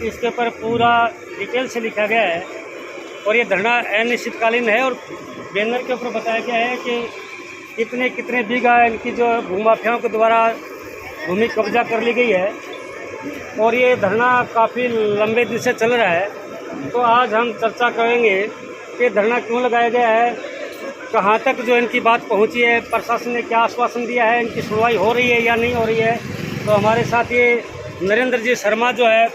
इसके ऊपर पूरा डिटेल से लिखा गया है और ये धरना अनिश्चितकालीन है और बैनर के ऊपर बताया गया है कि कितने बीघा इनकी जो भूमाफियाओं के द्वारा भूमि कब्जा कर ली गई है और ये धरना काफ़ी लंबे दिन से चल रहा है। तो आज हम चर्चा करेंगे कि धरना क्यों लगाया गया है, कहाँ तक जो इनकी बात पहुँची है, प्रशासन ने क्या आश्वासन दिया है, इनकी सुनवाई हो रही है या नहीं हो रही है। तो हमारे साथ ये नरेंद्र जी शर्मा जो है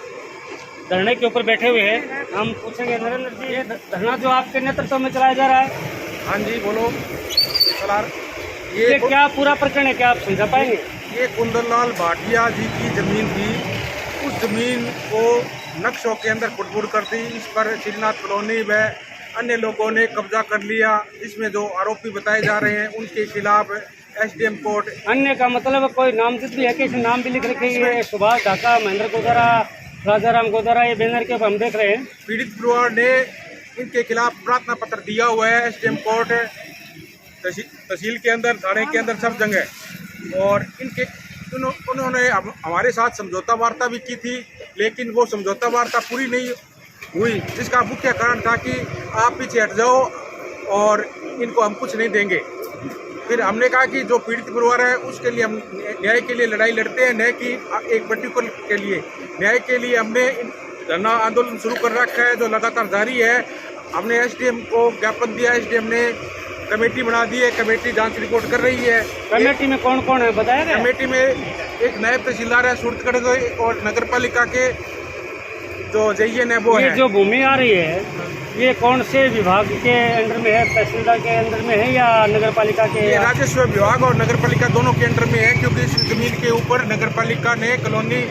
धरने के ऊपर बैठे हुए हैं, हम पूछेंगे नरेंद्र जी ये धरना जो आपके नेतृत्व में चलाया जा रहा है। हाँ जी बोलो सलार। ये क्या पूरा प्रकरण है, क्या आप समझा पाएंगे? ये कुंदनलाल भाटिया जी की ज़मीन थी, उस ज़मीन को नक्शों के अंदर फुटफुट कर दी। इस पर श्रीनाथ कॉलोनी व अन्य लोगों ने कब्जा कर लिया। इसमें जो आरोपी बताए जा रहे हैं उनके खिलाफ एसडीएम कोर्ट। अन्य का मतलब कोई नामजद भी है कि इसमें नाम भी लिख रखे हैं, सुभाष ढाका, महेंद्र गोदारा, राजाराम गोदारा, ये बैनर के ऊपर हम देख रहे हैं। पीड़ित परिवार ने इनके खिलाफ प्रार्थना पत्र दिया हुआ है। एसडीएम कोर्ट तहसील के अंदर, थाने के अंदर, सब जगह। और उन्होंने हमारे साथ समझौता वार्ता भी की थी, लेकिन वो समझौता वार्ता पूरी नहीं हुई, जिसका मुख्य कारण था कि आप पीछे हट जाओ और इनको हम कुछ नहीं देंगे। फिर हमने कहा कि जो पीड़ित परिवार है उसके लिए हम न्याय के लिए लड़ाई लड़ते हैं, न्याय की एक पर्टिकुलर के लिए, न्याय के लिए हमने धरना आंदोलन शुरू कर रखा है जो लगातार जारी है। हमने एसडीएम को ज्ञापन दिया, एसडीएम ने कमेटी बना दी है, कमेटी जांच रिपोर्ट कर रही है। कमेटी में कौन कौन है बताया गया? कमेटी में एक नायब तहसीलदार है सूरतगढ़ और नगर पालिका के जो जईएन है वो है। जो भूमि आ रही है ये कौन से विभाग के अंडर में है, तहसीलदार के अंडर में है या नगर पालिका के? ये राजस्व विभाग और नगर पालिका दोनों के अंडर में है, क्योंकि इस जमीन के ऊपर नगर पालिका ने कॉलोनी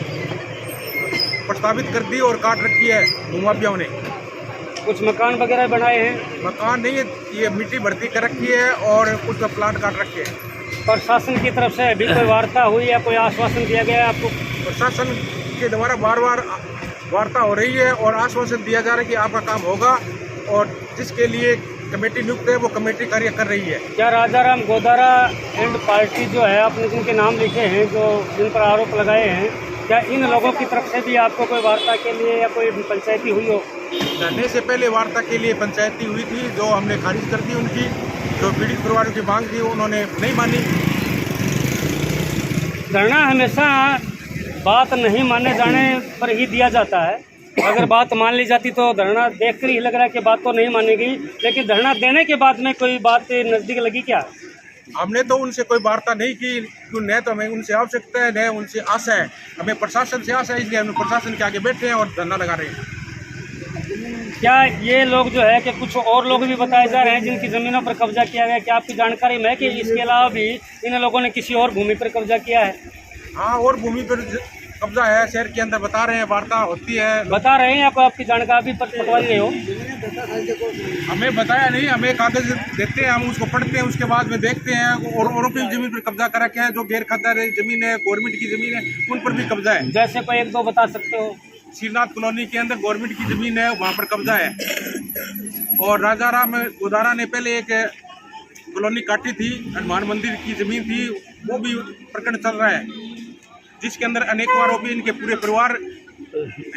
प्रस्तावित कर दी और काट रखी है भूमाफियाओं ने। कुछ मकान वगैरह बनाए हैं? मकान नहीं, ये मिट्टी भर्ती कर रखी है और कुछ प्लाट काट रखे हैं। प्रशासन की तरफ से अभी कोई वार्ता हुई या कोई आश्वासन दिया गया है आपको? प्रशासन के द्वारा बार बार वार्ता हो रही है और आश्वासन दिया जा रहा है कि आपका काम होगा, और जिसके लिए कमेटी नियुक्त है वो कमेटी कार्य कर रही है। क्या राजाराम गोदारा एंड पार्टी जो है, आपने जिनके नाम लिखे हैं, जो जिन पर आरोप लगाए हैं, क्या इन लोगों की तरफ से भी आपको कोई वार्ता के लिए या कोई पंचायती हुई हो? धरने से पहले वार्ता के लिए पंचायती हुई थी, जो हमने खारिज कर दी। उनकी जो पीड़ित परिवारों की मांग थी उन्होंने नहीं मानी। धरना हमेशा बात नहीं माने जाने पर ही दिया जाता है। अगर बात मान ली जाती तो धरना देखकर ही लग रहा है कि बात तो नहीं मानी गई, लेकिन धरना देने के बाद में कोई बात नज़दीक लगी क्या? हमने तो उनसे कोई वार्ता नहीं की, न तो हमें उनसे आवश्यकता है न उनसे आशा है। हमें प्रशासन से आशा है, इसलिए हम प्रशासन के आगे बैठे हैं और धरना लगा रहे हैं। क्या ये लोग जो है कि कुछ और लोग भी बताए जा रहे हैं जिनकी ज़मीनों पर कब्जा किया गया, क्या आपकी जानकारी में है कि इसके अलावा भी इन लोगों ने किसी और भूमि पर कब्जा किया है? हाँ, और भूमि पर कब्जा है शहर के अंदर, बता रहे हैं, वार्ता होती है। बता रहे हैं आपको, आपकी जानकारी पर पटवा रहे हो? हमें बताया नहीं, हमें कागज देते हैं, हम उसको पढ़ते हैं, उसके बाद में देखते हैं। और औरों की जमीन पर कब्जा कर रखे हैं, जो गैर खाताधारी जमीन है, गवर्नमेंट की जमीन है, उन पर भी कब्जा है। जैसे कोई एक दो बता सकते हो? श्रीनाथ कॉलोनी के अंदर गवर्नमेंट की जमीन है, वहाँ पर कब्जा है। और राजाराम गोदारा ने पहले एक कॉलोनी काटी थी, हनुमान मंदिर की जमीन थी, वो भी प्रकरण चल रहा है, जिसके अंदर अनेकों आरोपी, इनके पूरे परिवार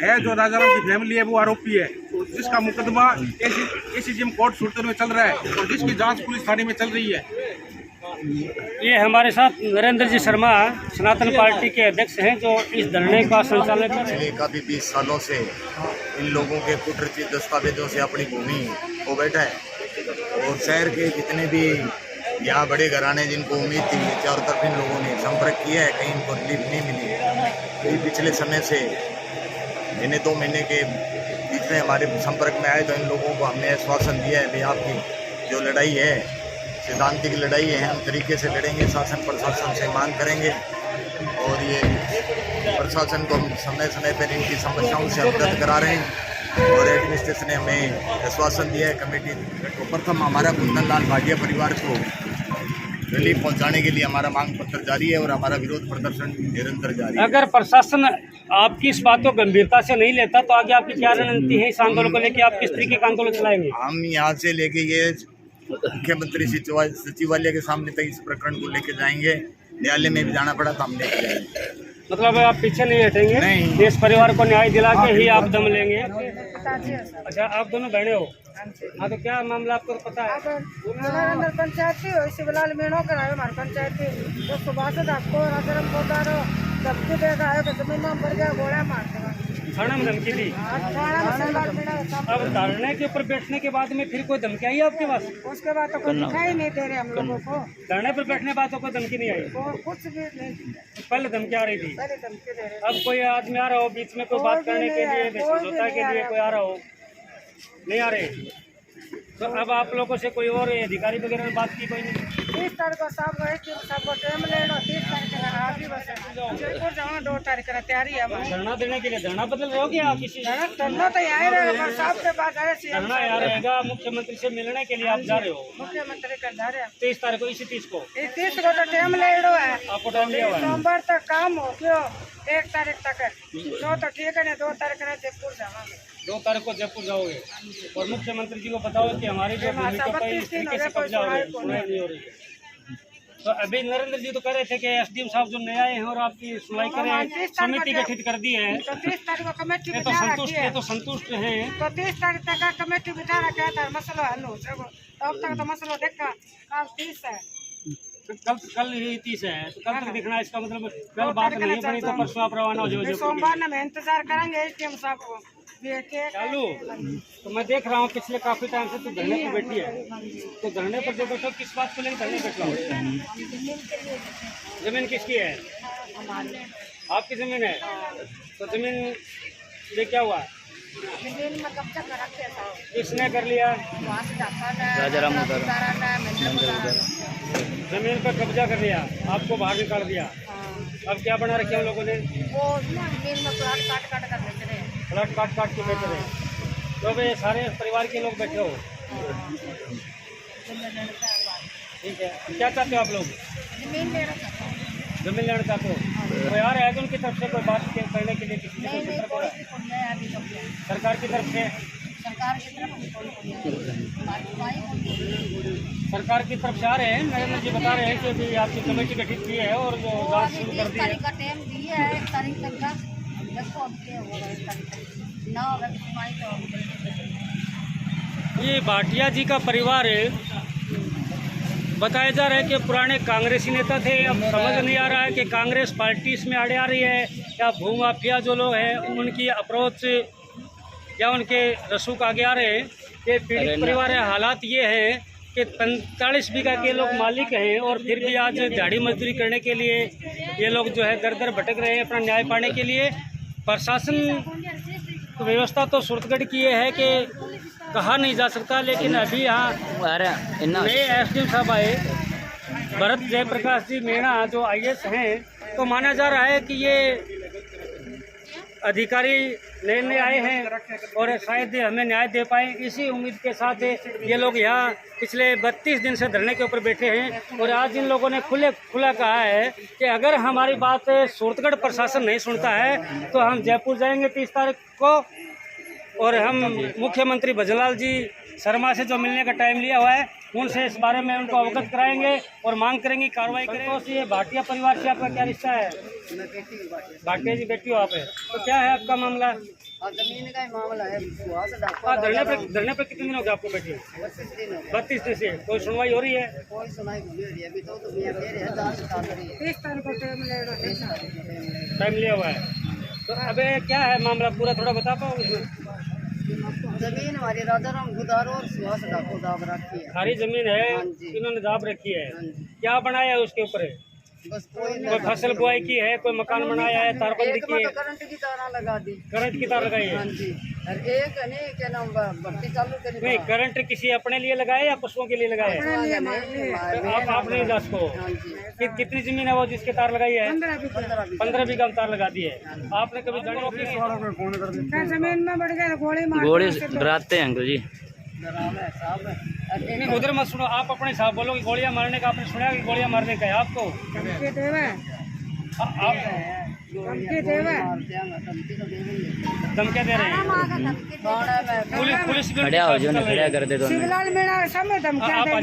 है। जो राजाराम की फैमिली है वो आरोपी है, जिसका मुकदमा एसीजेएम कोर्ट सूरत में चल रहा है और जिसकी जांच पुलिस थाने में चल रही है। ये हमारे साथ नरेंद्र जी शर्मा सनातन पार्टी के अध्यक्ष हैं, जो इस धरने का संचालन कर रहे हैं। काफ़ी 20 सालों से इन लोगों के कुदरती दस्तावेजों से अपनी भूमि को बैठा है और शहर के जितने भी यहाँ बड़े घराने जिनको उम्मीद थी, चारों तरफ इन लोगों ने संपर्क किया है, कहीं इनको रिलीफ नहीं मिली। कई पिछले समय से इन्हें 2 महीने के बीच में हमारे संपर्क में आए तो इन लोगों को हमने आश्वासन दिया है, भाई आपकी जो लड़ाई है सिद्धांतिक लड़ाई है, हम तरीके से लड़ेंगे, शासन प्रशासन से मांग करेंगे और ये प्रशासन को हम समय समय पर इनकी समस्याओं से अवगत करा रहे हैं। और एडमिनिस्ट्रेशन ने हमें आश्वासन दिया है, कमेटी तो प्रथम हमारा कुंदनलाल भाटिया परिवार को रिलीफ पहुंचाने के लिए हमारा मांग पत्र जारी है और हमारा विरोध प्रदर्शन निरंतर जारी है। अगर प्रशासन आपकी इस बात को गंभीरता से नहीं लेता तो आगे आपकी क्या रणनीति है? इस आंदोलन को लेकर आप किस तरीके का आंदोलन चलाएंगे? हम यहाँ से लेके ये मुख्यमंत्री सचिवालय के सामने तक इस प्रकरण को लेके जाएंगे। न्यायालय में भी जाना पड़ा तो हम लेके जाएंगे। मतलब आप पीछे नहीं हटेंगे? नहीं। देश परिवार को न्याय दिला के ही आप दम लेंगे। अच्छा, आप दोनों बहने हो? हाँ, तो क्या मामला आपको पता है? अंदर पंचायत थी वैसे बिलाल मेणो कराए हमारी पंचायत थी तो सुबह से आपको राजरम पोदारो धमकी देगा है तो जमीन में भर गया गोला मार देगा। थाना में धमकी दी। अब धरने के ऊपर बैठने के बाद में फिर कोई धमकी आई आपके पास? उसके बाद तो कोई दिखाई नहीं दे रहे हम लोगों को। धरने पर बैठने के बाद तो कोई धमकी नहीं आई? कुछ भी नहीं, पहले धमकी आ रही थी। पहले धमकी दे रहे। अब कोई आदमी आ रहा हो बीच में, कोई बात करने के लिए, समझौता के लिए कोई आ रहा हो? नहीं आ रहे। तो अब आप लोगों से कोई और अधिकारी वगैरह ने बात की? कोई नहीं। 30 तारीख को सब गए कि सबको टाइम ले लो। 30 तारीख को आगे बस जयपुर जाओ। 2 तारीख का तैयारी है हमारी। धरना देने के लिए धरना बदल रहे हो क्या किसी? धरना तो यहाँ रहेगा साहब के पास आए। धरना यहाँ रहेगा। मुख्यमंत्री से मिलने के लिए आप जा रहे हो? मुख्यमंत्री का जा रहे हैं 23 तारीख को, इसी 30 को 30 को तो टाइम ले लो है। आपको टाइम लिया हुआ है? सोमवार तक काम हो क्यों 1 तारीख तक है। 2 तो ठीक है, 2 तारीख को जयपुर जावांगे। 2 तारीख को जयपुर जाओगे और मुख्यमंत्री जी को बताओ कि हमारी जो भूमि के ऊपर इस तरीके से कब्जा हो रहा है, सुनाई नहीं हो रही है। तो अभी नरेंद्र जी तो कह रहे थे कि एसडीएम साहब जो नए आए हैं और आपकी सुनवाई करें, समिति गठित कर दी है, तो 30 तारीख को कमेटी ये तो बिठा संतुष्ट रखी है। तो संतुष्ट हैं। तो 30 तारीख तक का कमेटी बिठा रखा था, मसला हल हो जाएगा। अब तक तो मसला देखा कल 30 है। तो कल ही 30 है, तो कल तक दिखना है। इसका मतलब कल बात नहीं बनी तो परसों आप रवाना हो जाओ। सोमवार में इंतजार करेंगे एसडीएम साहब को। चालू तो मैं देख रहा हूँ पिछले काफी टाइम से तू धरने पर बैठी है। तो धरने पर जो बैठो किस बात को लेकर धरने बैठा हो? जमीन किसकी है? आपकी जमीन है। तो जमीन ये क्या हुआ? जमीन में कब्जा कर रखे हैं साहब। किसने कर लिया? राजाराम जमीन पर कब्जा कर लिया, आपको बाहर निकाल दिया। अब क्या बना रखे हम लोगों ने? वो जमीन में प्लाट काट काट कर बेच रहे हैं। प्लाट काट काट के बेच रहे हैं। तो वे सारे परिवार के लोग बैठे हो? ठीक है, क्या चाहते हो आप लोग? जमीन लेना चाहते हैं। जमीन लेना चाहते हो? कोई आ रहा है कि उनकी तरफ से कोई बात करने के लिए? किसी नहीं नहीं कोई नहीं है अभी तक। सरकार की तरफ से? सरकार की तरफ से सरकार की तरफ से आ रहे हैं। नरेंद्र जी बता रहे हैं कि अभी आपकी कमेटी गठित की है और जो जांच शुरू कर दी है। 1 तारीख का टाइम दिया है। 1 तारीख तक का देखो अब क्या होगा। 1 तारीख तक ना होगा तो सुनवाई तो। ये भाटिया जी का परिवार बताया जा रहा है कि पुराने कांग्रेसी नेता थे। अब समझ नहीं आ रहा है कि कांग्रेस पार्टी इसमें आड़े आ रही है या भूमाफिया जो लोग हैं उनकी अप्रोच या उनके रसूख आगे आ रहे हैं। ये पीड़ित परिवार है। हालात ये हैं कि 45 बीघा के लोग मालिक हैं और फिर भी आज दिहाड़ी मजदूरी करने के लिए ये लोग जो है दर दर भटक रहे हैं अपना न्याय पाने के लिए। प्रशासन व्यवस्था तो सुरतगढ़ की ये है कि कहा नहीं जा सकता, लेकिन अभी यहाँ नए एसडीएम साहब आए भरत जयप्रकाश जी मीणा जो IAS हैं, तो माना जा रहा है कि ये अधिकारी लेने आए हैं और शायद हमें न्याय दे पाए। इसी उम्मीद के साथ ये लोग यहाँ पिछले 32 दिन से धरने के ऊपर बैठे हैं और आज इन लोगों ने खुला कहा है कि अगर हमारी बात सूरतगढ़ प्रशासन नहीं सुनता है तो हम जयपुर जाएंगे 30 तारीख को और हम मुख्यमंत्री भजनलाल जी शर्मा से जो मिलने का टाइम लिया हुआ है उनसे इस बारे में उनको अवगत कराएंगे और मांग करेंगे, कार्रवाई करेंगे। तो ये भाटिया परिवार से आपका क्या रिश्ता है? भाटिया जी बेटी हो आप? तो क्या है आपका मामला? जमीन का ही मामला है। धरने पे कितने दिन हो गए आपको बैठे? 32 दिन से। कोई सुनवाई हो रही है? कोई सुनाई नहीं हो रही है। अभी तो 30 तारीख को टाइम लिया हुआ है। तो अबे क्या है मामला पूरा थोड़ा बता पाओगे? जमीन हमारी राजाराम गुदारो और सुहास डाको दाब रखी है। सारी जमीन है इन्होंने दाब रखी है। क्या बनाया है उसके ऊपर? बस कोई फसल बुआई की है, कोई मकान बनाया है, तारबंदी की है? करंट की तार लगा दी। करंट की तार लगाई है? हाँ जी। और एक नहीं क्या नाम भर्ती चालू करी। नहीं, करंट किसी अपने लिए लगाया या पशुओं के लिए लगाया है? आपने इजाज को कितनी जमीन है वो जिसके तार लगाई है? 15 बीघा तार लगा दी है। आपने कभी जमीन में बढ़ गया गोली डराते हैं अंकल जी। नहीं उधर मत सुनो, आप अपने हिसाब बोलो कि गोलियां मारने का आपने सुना कि गोलियां मारने का है आपको? धमकी देवे, आप धमकी देवे, धमकियां दे रहे हैं? पुलिस भी खड़ा हो जाओ ना, खड़ा कर दे दो। शिवलाल मीणा सब में धमकियां आप देवे।